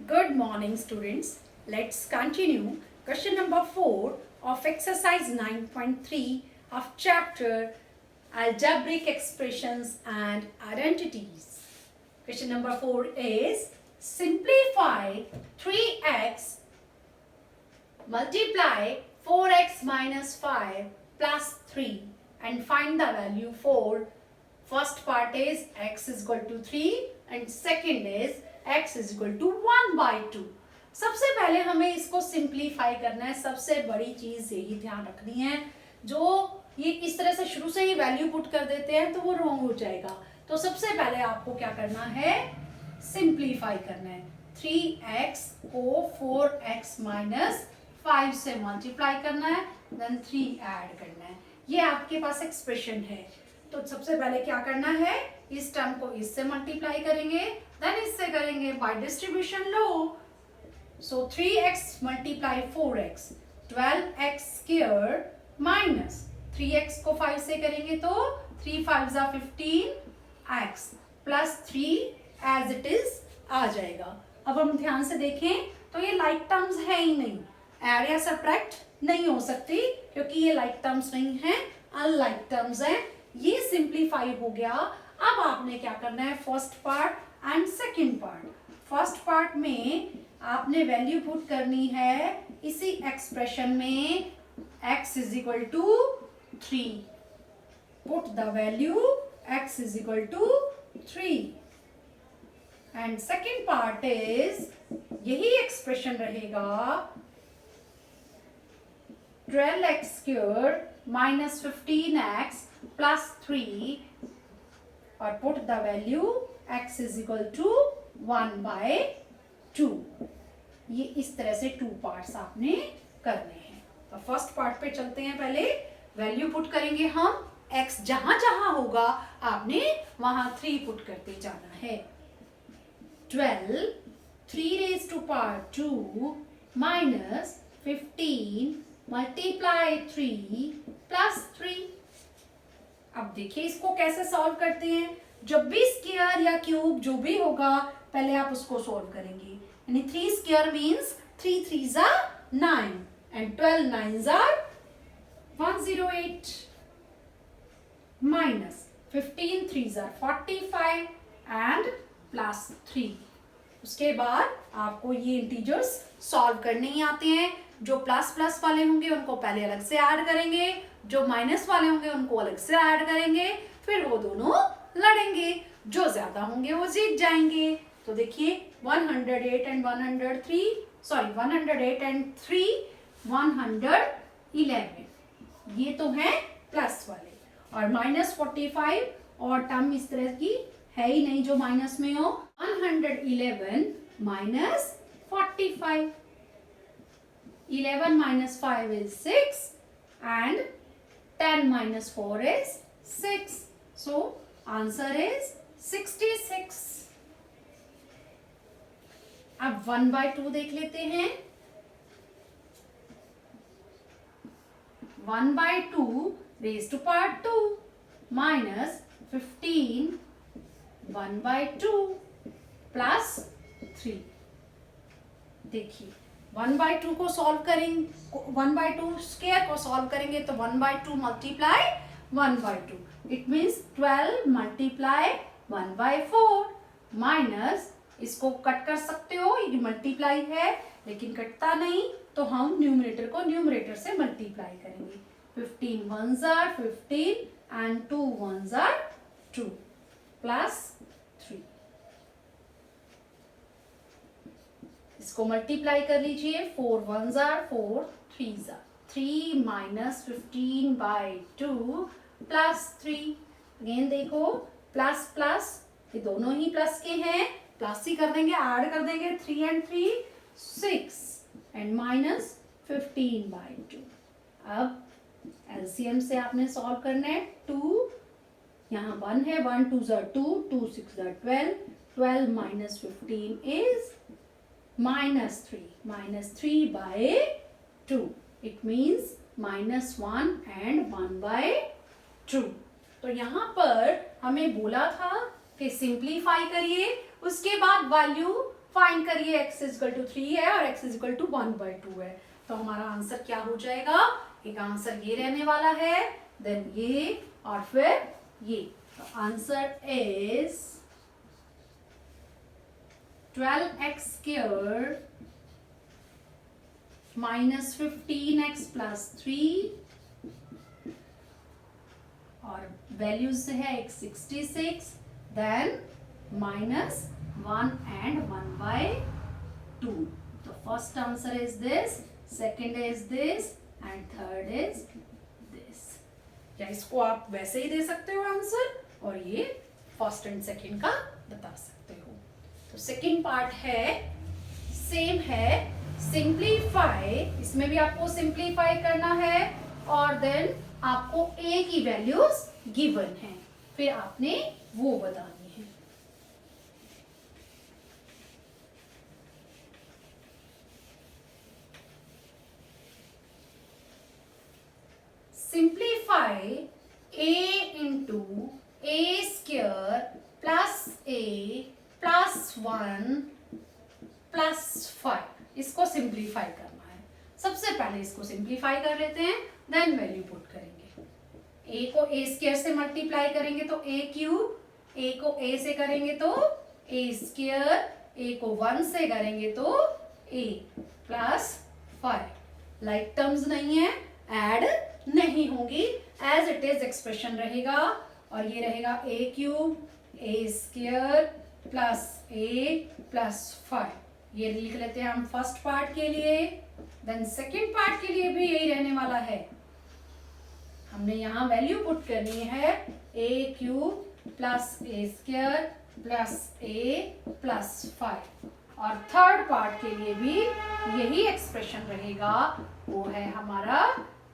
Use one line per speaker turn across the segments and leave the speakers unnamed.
Good morning, students. Let's continue question number 4 of exercise 9.3 of chapter Algebraic Expressions and Identities. Question number 4 is simplify 3x multiply 4x minus 5 plus 3 and find the value for. First part is x is equal to 3 and second is x is equal to 1/2. सबसे पहले हमें इसको simplify करना है. सबसे बड़ी चीज यही ध्यान रखनी है. जो ये इस तरह से शुरू से ही वैल्यू पुट कर देते हैं तो वो रॉन्ग हो जाएगा. तो सबसे पहले आपको क्या करना है, सिंप्लीफाई करना है. 3x को 4x माइनस 5 से मल्टीप्लाई करना है, देन 3 ऐड करना है. ये आपके पास एक्सप्रेशन है. तो सबसे पहले क्या करना है, इस टर्म को इससे मल्टीप्लाई करेंगे, देन इससे करेंगे बाय डिस्ट्रीब्यूशन लो. सो 3x multiply 4x 12x square minus 3x को 5 से करेंगे तो 3 5 जा 15x plus 3 as it is आ जाएगा. अब हम ध्यान से देखें तो ये लाइक टर्म्स है ही नहीं, ऐड या सब्ट्रैक्ट नहीं हो सकती क्योंकि ये लाइक टर्म्स नहीं है, अनलाइक टर्म्स है. ये सिंप्लीफाई हो गया. अब आपने क्या करना है, first part and second part. First part में आपने वैल्यू पुट करनी है इसी एक्सप्रेशन में x is equal to 3. Put the value x is equal to 3 and second part is यही एक्सप्रेशन रहेगा 12x square minus 15x plus 3 और put the value x is equal to 1/2. ये इस तरह से 2 पार्ट्स आपने करने हैं. तो फर्स्ट पार्ट पे चलते हैं. पहले वैल्यू पुट करेंगे हम. x जहां जहां होगा आपने वहां 3 पुट करते जाना है. 12 3 raised to power 2 minus 15 multiply 3 plus 3. अब देखिए इसको कैसे सॉल्व करते हैं. जब भी स्क्वायर या क्यूब जो भी होगा पहले आप उसको सॉल्व करेंगे. यानी 3 square means 3 3s are 9 and 12 9s are 108 minus 15 3s are 45 and plus 3. उसके बाद आपको ये इंटीजर्स सॉल्व करने ही आते हैं. जो प्लस प्लस वाले होंगे उनको पहले अलग से ऐड करेंगे, जो माइनस वाले होंगे उनको अलग से ऐड करेंगे, फिर वो दोनों लड़ेंगे. जो ज्यादा होंगे वो जीत जाएंगे. तो देखिए 108 एंड 103 सॉरी 108 एंड 3 111. ये तो है प्लस वाले. और माइनस 45 और टर्म इस तरह की है ही नहीं जो माइनस में हो. 111 minus 45. 11 minus 5 is 6 and 10 minus 4 is 6. So answer is 66. अब 1/2 देख लेते हैं. 1/2 raised to power 2 minus 15 1/2 plus 3. देखिए 1/2 को सॉल्व करेंगे, 1/2 स्क्वायर को सॉल्व करेंगे तो 1/2 multiply 1/2 it means 12 multiply 1/4 minus इसको कट कर सकते हो. ये मल्टीप्लाई है लेकिन कटता नहीं तो हम न्यूमरेटर को न्यूमरेटर से मल्टीप्लाई करेंगे. 15 1s are 15 and 2 1s are 2 plus 3. इसको मल्टीप्लाई कर लीजिए. 4 1s are 4 3s are 3 minus 15/2 plus 3. Again देखो प्लस प्लस ये दोनों ही प्लस के हैं, प्लस ही कर देंगे, ऐड कर देंगे. 3 and 3 6 एंड माइनस 15/2. अब एलसीएम से आपने सॉल्व करना है. 2 यहाँ 1 है, 1 2s are 2 2 6s are 12 12 minus 15 is minus 3/2. It means -1 and 1/2. तो यहाँ पर हमें बोला था कि सिंप्लीफाई करिए, उसके बाद वैल्यू फाइंड करिए x इक्वल टू 3 है और x इक्वल टू 1/2 है, तो हमारा आंसर क्या हो जाएगा, एक आंसर ये रहने वाला है, देन ये और फिर ये, तो answer is 12x squared minus 15x plus 3 और वैल्यूज है x 66, देन minus 1 and 1/2. तो first answer is this, second is this and third is this. या इसको आप वैसे ही दे सकते हो आंसर और ये फर्स्ट एंड सेकेंड का बता सकते हो। तो सेकेंड पार्ट है, सेम है, सिंप्लीफाई, इसमें भी आपको सिंप्लीफाई करना है और देन आपको a की वैल्यूज गिवन है, फिर आपने वो बतानी है। Simplify a into a square plus a plus 1 plus 5, इसको सिंप्लीफाई करना है। सबसे पहले इसको सिंप्लीफाई कर लेते हैं, देन वैल्यू पुट करेंगे। a को a स्क्वायर से मल्टीप्लाई करेंगे तो a क्यूब, a को a से करेंगे तो a स्क्वायर, a को 1 से करेंगे तो a प्लस 5। लाइक टर्म्स नहीं है, ऐड नहीं होंगी, एज इट इज एक्सप्रेशन रहेगा और ये रहेगा a cube a square plus a plus 5। ये लिख लेते हैं हम फर्स्ट पार्ट के लिए, देन सेकेंड पार्ट के लिए भी यही रहने वाला है। हमने यहाँ वैल्यू पुट करनी है a cube plus a square plus a plus 5 और थर्ड पार्ट के लिए भी यही एक्सप्रेशन रहेगा, वो है हमारा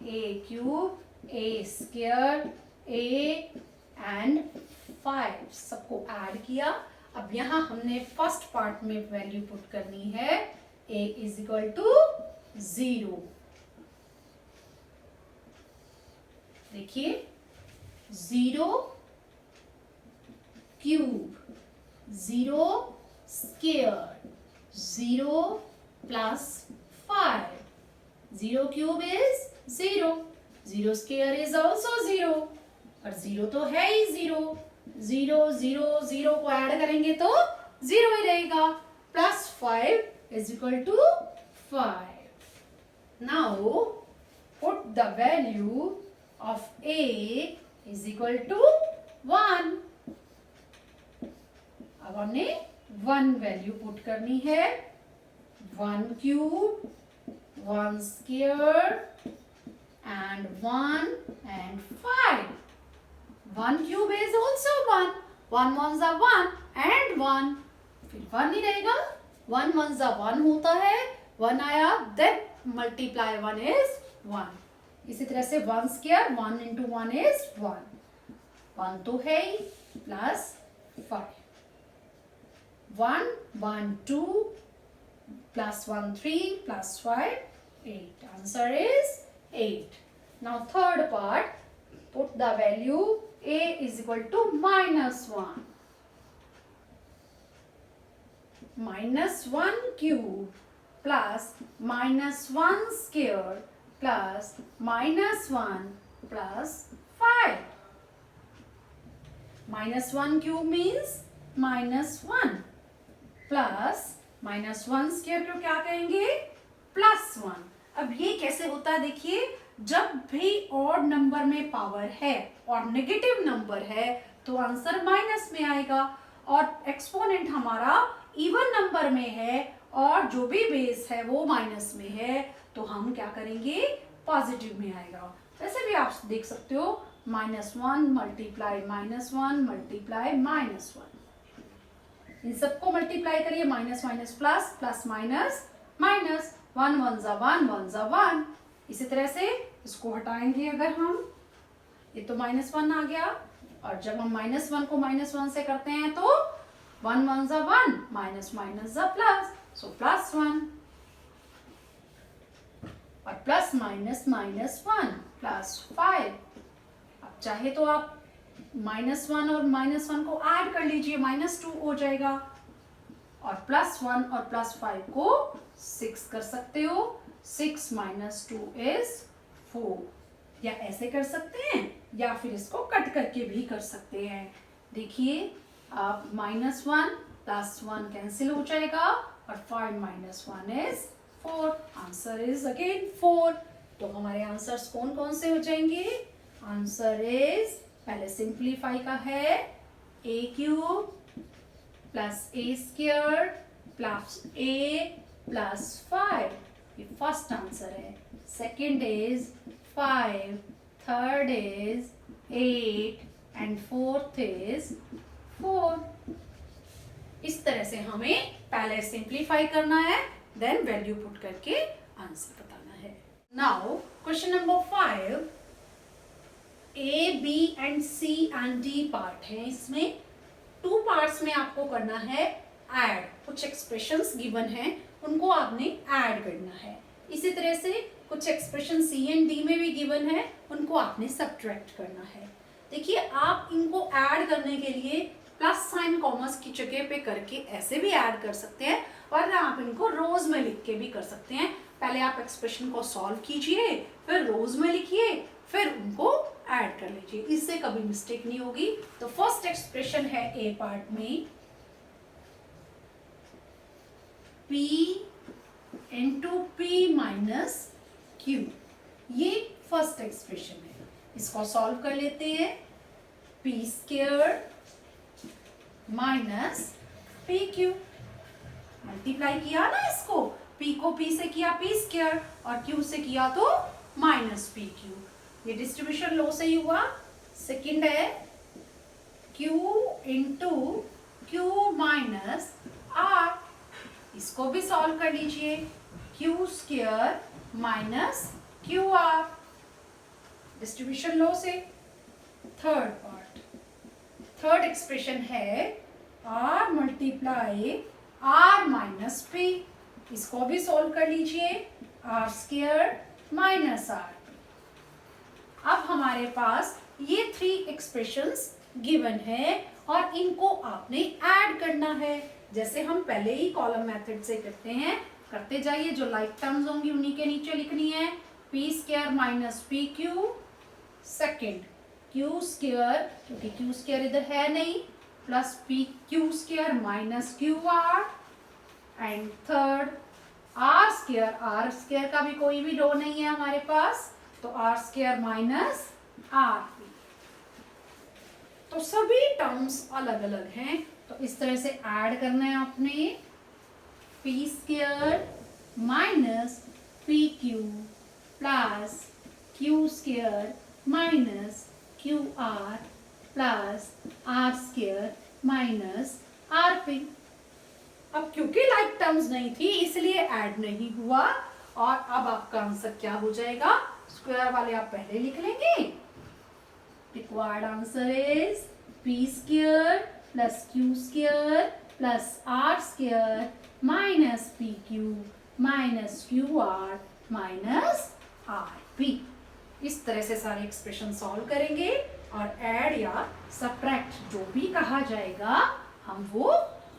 a cube a square a and 5, सबको ऐड किया। अब यहाँ हमने फर्स्ट पार्ट में वैल्यू पुट करनी है a इज इक्वल टू 0। देखिए 0 cube 0 square 0 plus 5, 0 cube is 0, 0 square is also 0 और 0 तो है ही 0, 0 0 0 को ऐड करेंगे तो 0 ही रहेगा, plus 5 is equal to 5। Now put the value of a is equal to 1। अब हमने 1 वैल्यू पुट करनी है, 1 cube 1 square and 1 and 5. 1 cube is also 1. 1 ones are 1 and 1. फिर 1 ही रहेगा, 1 ones are 1 होता है, 1 आया, then multiply 1 is 1. इसी तरह से 1 square 1 into 1 is 1. 1 तो है ही, plus 5. 1 1 2 plus 1 3 plus 5 8. Answer is 8. Now third part, put the value a is equal to -1. -1 cube plus -1 square plus -1 plus 5. -1 cube means -1 plus -1 square को क्या कहेंगे, +1। अब ये कैसे होता है, देखिए जब भी ऑड नंबर में पावर है और नेगेटिव नंबर है तो आंसर माइनस में आएगा, और एक्सपोनेंट हमारा इवन नंबर में है और जो भी बेस है वो माइनस में है, तो हम क्या करेंगे, पॉजिटिव में आएगा। वैसे भी आप देख सकते हो, -1 मल्टीप्लाई -1 मल्टीप्लाई -1, इन सबको मल्टीप्लाई करिए, minus minus plus plus minus minus, 1 1 1 1 1। इसी तरह से इसको हटाएंगे अगर हम, ये तो -1 आ गया, और जब हम -1 को -1 से करते हैं तो 1 1 1 माइनस माइनस प्लस, सो +1 और प्लस माइनस -1 +5। अब चाहे तो आप -1 और -1 को ऐड कर लीजिए, -2 हो जाएगा, और +1 और +5 को 6 कर सकते हो। 6 - 2 इज 4। या ऐसे कर सकते हैं या फिर इसको कट करके भी कर सकते हैं। देखिए आप -1 +1 कैंसिल हो जाएगा और 5 - 1 इज 4। Answer is again 4। तो हमारे आंसर्स कौन कौन से हो जाएंगे? आंसर इज, पहले सिंप्लीफाई का है, a³ + a² + a + 5, ये फर्स्ट आंसर है। Second is 5, third is 8 and fourth is 4। इस तरह से हमें पहले सिंप्लीफाई करना है, देन वैल्यू पुट करके आंसर बताना है। Now question number 5, A, B and C and D part है। इसमें 2 पार्ट्स में आपको करना है ऐड। कुछ एक्सप्रेशंस गिवन हैं, उनको आपने ऐड करना है। इसी तरह से कुछ एक्सप्रेशन C एंड D में भी गिवन है, उनको आपने सब्ट्रैक्ट करना है। देखिए आप इनको ऐड करने के लिए प्लस साइन कॉमर्स की जगह पे करके ऐसे भी ऐड कर सकते हैं, और आप इनको रोज में लिख के भी कर सकते हैं। पहले आप एक्सप्रेशन को सॉल्व कीजिए, फिर रोज में लिखिए, फिर उनको ऐड कर लीजिए, इससे कभी मिस्टेक नहीं होगी। तो फर्स्ट एक्सप्रेशन है ए पार्ट में, P × P - Q, ये फर्स्ट एक्सप्रेशन है। इसको सॉल्व कर लेते हैं। P² - PQ, मल्टीप्लाई किया ना इसको, P को P से किया P² और Q से किया तो -PQ, ये डिस्ट्रीब्यूशन लॉ से ही हुआ। सेकंड है Q × Q - R, इसको भी सॉल्व कर लीजिए। Q² - QR, डिस्ट्रीब्यूशन लॉ से। थर्ड पार्ट, थर्ड एक्सप्रेशन है R × R - P, इसको भी सॉल्व कर लीजिए। R² - R। अब हमारे पास ये 3 एक्सप्रेशंस गिवन है और इनको आपने ऐड करना है, जैसे हम पहले ही कॉलम मेथड से करते हैं। करते जाइए, जो लाइक टर्म्स होंगी उन्हीं के नीचे लिखनी है। P² - PQ, सेकेंड Q², क्योंकि Q² इधर है नहीं, plus PQ² - QR, and third R², R² का भी कोई भी रो नहीं है हमारे पास, तो R² - RP। तो सभी टर्म्स अलग अलग हैं, तो इस तरह से ऐड करना है आपने। P² - PQ plus Q² - QR plus R² - RP। अब क्योंकि लाइक टर्म्स नहीं थी इसलिए ऐड नहीं हुआ, और अब आपका आंसर क्या हो जाएगा? स्क्वायर वाले आप पहले लिख लेंगे। Required answer is P² + Q² + R² - PQ - QR - RP। इस तरह से सारे एक्सप्रेशन सॉल्व करेंगे और ऐड या सब्ट्रैक्ट जो भी कहा जाएगा हम वो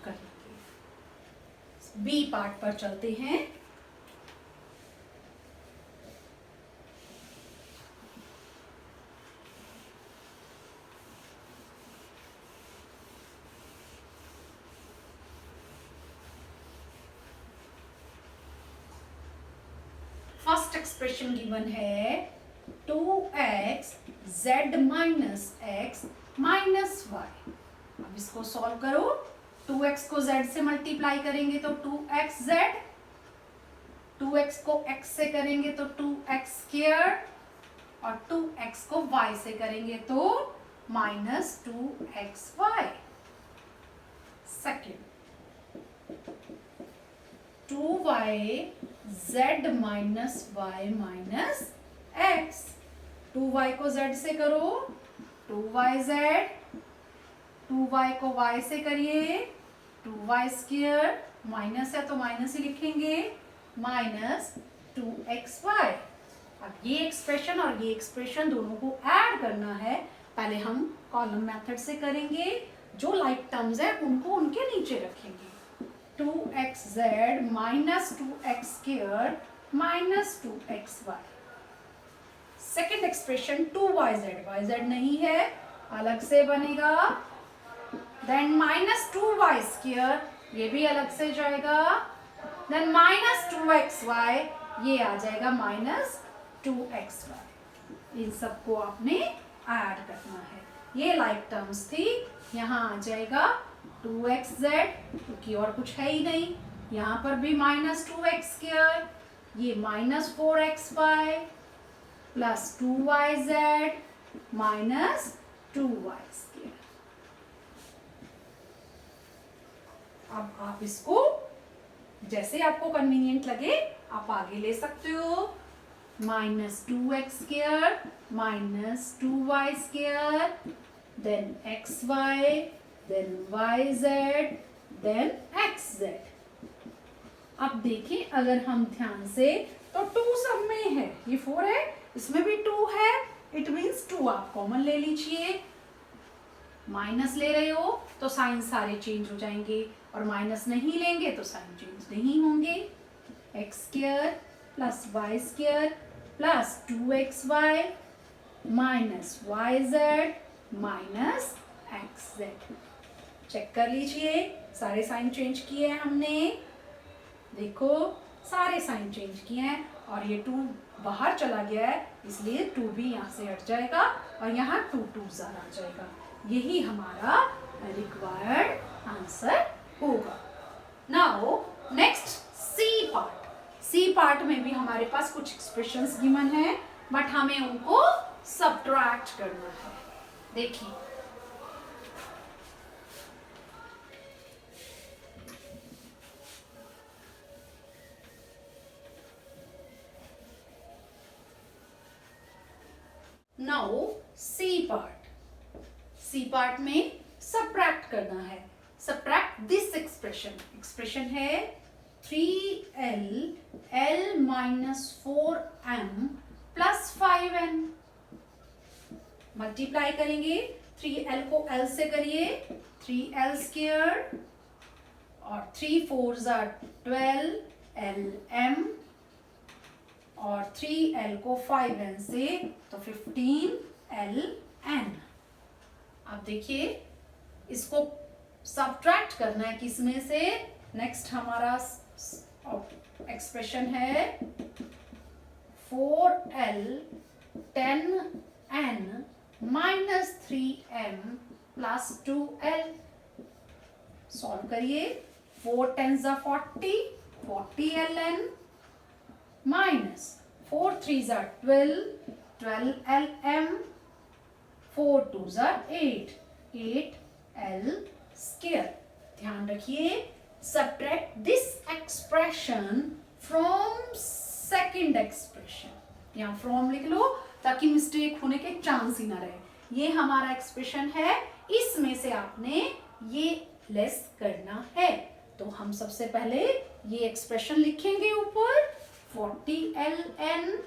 करेंगे। बी पार्ट पर चलते हैं। फर्स्ट एक्सप्रेशन गिवन है 2x z - x - y। अब इसको सॉल्व करो। 2x को z से मल्टीप्लाई करेंगे तो 2xz, 2x को x से करेंगे तो 2x² और 2x को y से करेंगे तो -2xy। Second 2yz - y - x, 2y को z से करो 2yz, 2y को y से करिए 2y², माइनस है तो माइनस ही लिखेंगे, -2xy। अब ये एक्सप्रेशन और ये एक्सप्रेशन दोनों को ऐड करना है। पहले हम कॉलम मेथड से करेंगे, जो लाइक टर्म्स है उनको उनके नीचे रखेंगे। 2xz minus 2x² minus 2xy। Second expression 2yz, yz नहीं है, अलग से बनेगा। देन माइनस 2y², ये भी अलग से जाएगा। देन माइनस 2xy, ये आ जाएगा माइनस 2xy। इन सबको आपने ऐड करना है। ये लाइक टर्म्स थी, यहाँ आ जाएगा 2xz, क्योंकि और कुछ है ही नहीं। यहाँ पर भी माइनस 2x², ये minus 4xy plus 2yz minus 2y²। अब आप इसको जैसे आपको कन्वीनियंट लगे आप आगे ले सकते हो। Minus 2x² minus 2y², then xy, then yz, then xz। अब देखें अगर हम ध्यान से, तो 2 सब में है, ये 4 है, इसमें भी 2 है, इट मीन्स 2 आप कॉमन ले लीजिए। माइनस ले रहे हो तो साइन सारे चेंज हो जाएंगे, और माइनस नहीं लेंगे तो साइन चेंज नहीं होंगे। x² plus y² plus 2xy minus yz minus xz। Check कर लीजिए, सारे साइन चेंज किए हैं हमने। देखो सारे साइन चेंज किए हैं, और ये 2 बाहर चला गया है, इसलिए 2 भी यहाँ से हट जाएगा, और यहाँ 2 2 आ जाएगा। यही हमारा रिक्वायर्ड आंसर होगा। Now next C part. C part में भी हमारे पास कुछ एक्सप्रेशंस गिवन है, बट हमें उनको सब्ट्रैक्ट करना है। देखिए now C part. C part में सब्ट्रैक्ट करना है। Subtract this expression. एक्सप्रेशन है 3l l minus 4m plus 5n। Multiply करेंगे, 3l को l से करिए, 3l² और 3 4s are 12lm, और 3l को 5n से तो 15ln। अब देखिए इसको सब्ट्रैक्ट करना है किसमें से। नेक्स्ट हमारा एक्सप्रेशन है 4l 10n minus 3m plus 2l। Solve करिए, 4 10s are 40, 40ln minus 4 3s are 12, 12lm, 4 2s are 8, 8l²। ध्यान रखिए, subtract this expression from second expression. यहाँ फ्रॉम लिख लो ताकि मिस्टेक होने के चांस ही ना रहे। ये हमारा एक्सप्रेशन है, इसमें से आपने ये लेस करना है। तो हम सबसे पहले ये एक्सप्रेशन लिखेंगे ऊपर, 40ln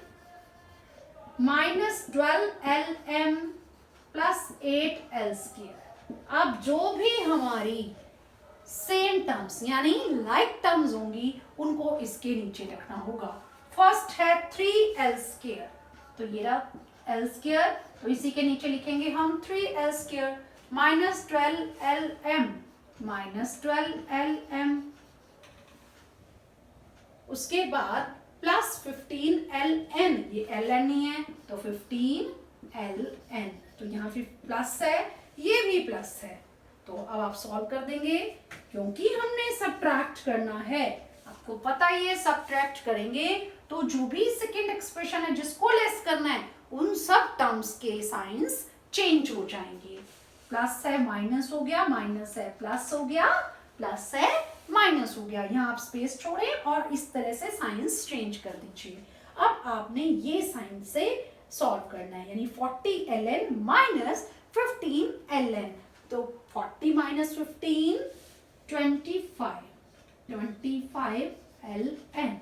minus 12lm plus 8l²। अब जो भी हमारी सेम टर्म्स यानी लाइक टर्म्स होंगी उनको इसके नीचे रखना होगा। फर्स्ट है 3l², तो ये रहा l², तो इसी के नीचे लिखेंगे हम 3l² minus 12lm minus 12lm। उसके बाद प्लस 15ln, ये ln नहीं है तो 15ln, तो यहाँ फिर प्लस है, ये भी प्लस है। तो अब आप सॉल्व कर देंगे, क्योंकि हमने सब्ट्रैक्ट करना है। आपको पता ही है सब्ट्रैक्ट करेंगे तो जो भी सेकंड एक्सप्रेशन है जिसको लेस करना है उन सब टर्म्स के साइंस चेंज हो जाएंगे। प्लस है माइनस हो गया, माइनस है प्लस हो गया, प्लस है माइनस हो गया। यहाँ आप स्पेस छोड़े और इस तरह से साइंस चेंज कर दीजिए। अब आपने ये साइन से सॉल्व करना है, यानी 40ln माइनस 15ln। तो 40 माइनस 15 25, 25ln।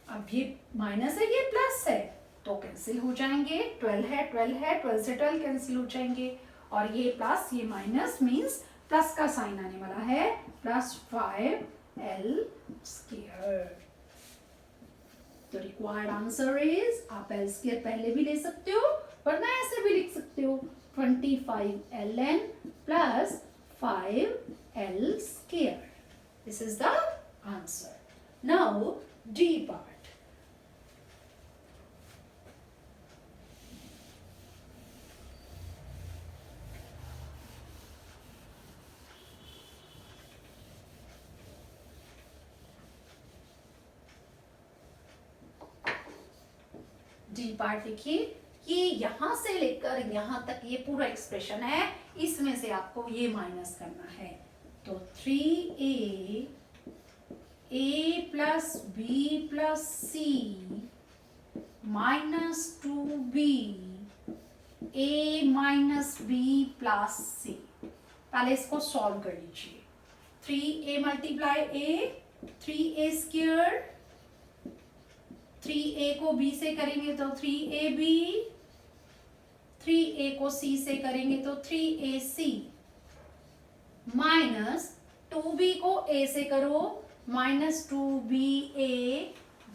अब ये माइनस है, ये प्लस है, तो कैंसिल हो जाएंगे। 12 है, 12 है, 12 से 12 कैंसिल हो जाएंगे, और ये प्लस ये माइनस मीन्स प्लस का साइन आने वाला है, प्लस 5 L square. तो रिक्वायर्ड आंसर इज, आप L स्क्वायर पहले भी ले सकते हो वरना ऐसे भी लिख सकते हो 25ln plus 5l square. This is the answer. Now D part. D part देखिए, ये यहां से लेकर यहां तक ये पूरा एक्सप्रेशन है, इसमें से आपको ये माइनस करना है। तो 3a plus B plus C minus 2b a minus B plus C. पहले इसको सॉल्व कर लीजिए। 3a multiply a, 3a square, 3a को b से करेंगे तो 3ab, 3a को c से करेंगे तो 3ac, माइनस 2b को a से करो माइनस 2ba।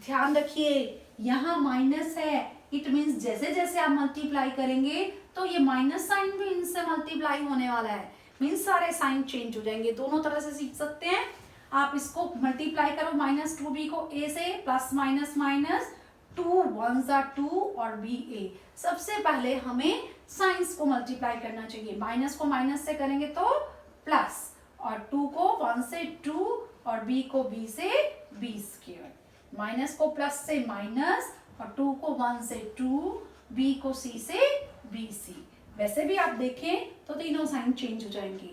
ध्यान रखिए यहाँ माइनस है, इट मीन्स जैसे जैसे आप मल्टीप्लाई करेंगे तो ये माइनस साइन भी इनसे मल्टीप्लाई होने वाला है, मीन्स सारे साइन चेंज हो जाएंगे। दोनों तरह से सीख सकते हैं आप, इसको मल्टीप्लाई करो माइनस 2b को a से, प्लस माइनस माइनस 2 1 2 और ba। सबसे पहले हमें साइंस को मल्टीप्लाई करना चाहिए, माइनस को माइनस से करेंगे तो प्लस, और 2 को 1 से 2 और b को b से b स्क्वायर, माइनस को प्लस से माइनस और 2 को 1 से 2, b को c से bc। वैसे भी आप देखें तो तीनों साइन चेंज हो जाएंगे,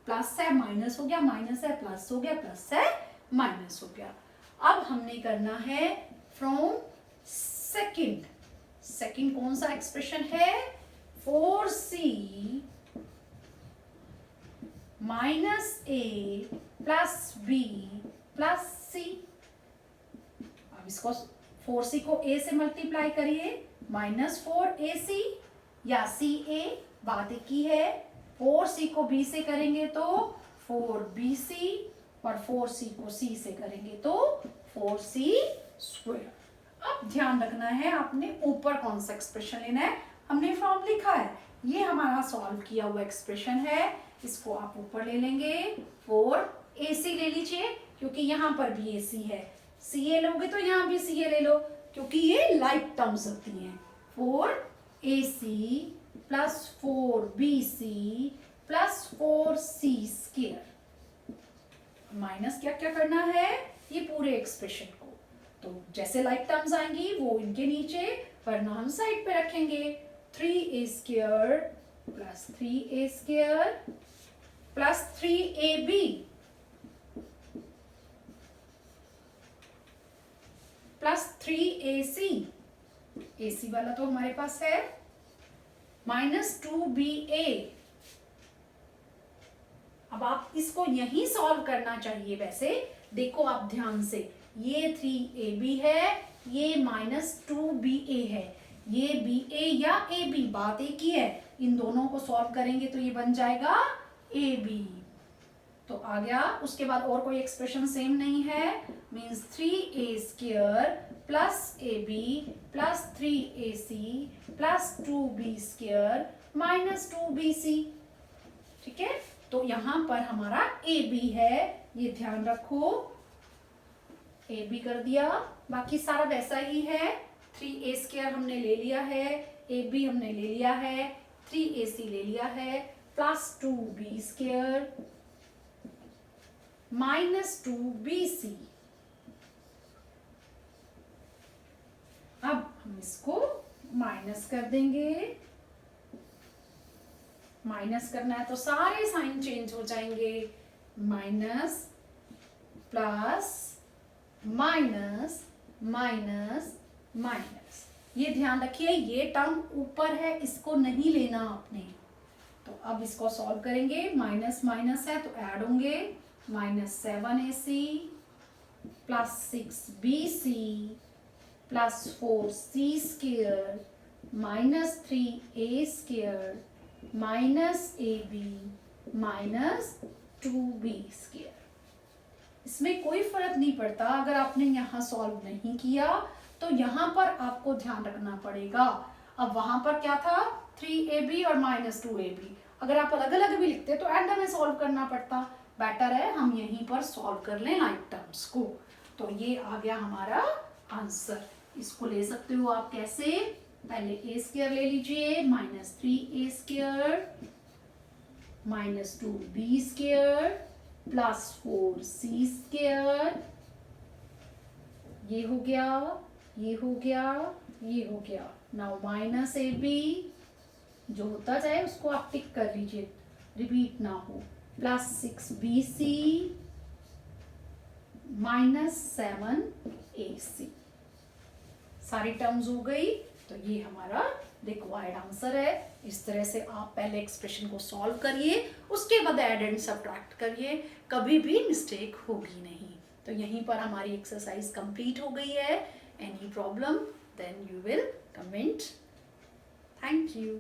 प्लस है माइनस हो गया, माइनस है प्लस हो गया, प्लस है माइनस हो गया। अब हमने करना है फ्रॉम सेकंड कौन सा एक्सप्रेशन है, 4c minus a plus b plus c। अब इसको 4c को a से मल्टीप्लाई करिए, माइनस 4ac या ca, बात एक ही है। 4c को b से करेंगे तो 4bc और 4c को c से करेंगे तो 4c स्क्वायर। अब ध्यान रखना है आपने ऊपर कौन सा एक्सप्रेशन लेना है, हमने फॉर्म लिखा है, ये हमारा सॉल्व किया हुआ एक्सप्रेशन है, इसको आप ऊपर ले लेंगे। 4ac ले लीजिए क्योंकि यहाँ पर भी ac है, ca लोगे तो यहाँ भी ca ले लो क्योंकि ये लाइक टर्म्स होती हैं। 4ac plus 4bc plus 4c square, minus क्या क्या करना है ये पूरे एक्सप्रेशन को, तो जैसे लाइक टर्म्स आएंगी वो इनके नीचे, वरना हम साइड पे रखेंगे। 3a square plus 3a square plus 3ab plus 3ac, ac वाला तो हमारे पास है, माइनस 2ba। अब आप इसको यही सॉल्व करना चाहिए। वैसे देखो आप ध्यान से, ये 3ab है, ये माइनस 2ba है, ये ba या ab, बात एक ही है। इन दोनों को सॉल्व करेंगे तो ये बन जाएगा ab, तो आ गया। उसके बाद और कोई एक्सप्रेशन सेम नहीं है, means 3a square plus ab plus 3ac plus 2b square minus 2bc। ठीक है, तो यहाँ पर हमारा ab है, ये ध्यान रखो, ab कर दिया, बाकी सारा वैसा ही है। 3a स्क्वायर हमने ले लिया है, ab हमने ले लिया है, 3ac ले लिया है, plus 2b square minus 2bc। अब हम इसको माइनस कर देंगे, माइनस करना है तो सारे साइन चेंज हो जाएंगे, minus plus minus minus minus. ये ध्यान रखिए ये टर्म ऊपर है, इसको नहीं लेना आपने। तो अब इसको सॉल्व करेंगे, माइनस माइनस है तो ऐड होंगे, minus 7ac plus 6bc plus 4c square minus 3a square minus ab minus 2b square. इसमें कोई फर्क नहीं पड़ता अगर आपने यहाँ सॉल्व नहीं किया तो यहाँ पर आपको ध्यान रखना पड़ेगा। अब वहां पर क्या था 3ab और -2ab, अगर आप अलग अलग भी लिखते तो एंड में सॉल्व करना पड़ता। बेटर है हम यहीं पर सॉल्व कर लें लाइक टर्म्स को। तो ये आ गया हमारा आंसर। इसको ले सकते हो आप कैसे, पहले ए स्क्वायर ले लीजिए, -3a² -2b² +4c², ये हो गया, ये हो गया, ये हो गया। नाउ -ab, जो होता जाए उसको आप टिक कर लीजिए, रिपीट ना हो, +6bc -7ac। सारी टर्म्स हो गई। तो ये हमारा रिक्वायर्ड आंसर है। इस तरह से आप पहले एक्सप्रेशन को सॉल्व करिए, उसके बाद ऐड एंड सब्ट्रैक्ट करिए, कभी भी मिस्टेक होगी नहीं। तो यहीं पर हमारी एक्सरसाइज कंप्लीट हो गई है। Any problem then you will comment. Thank you.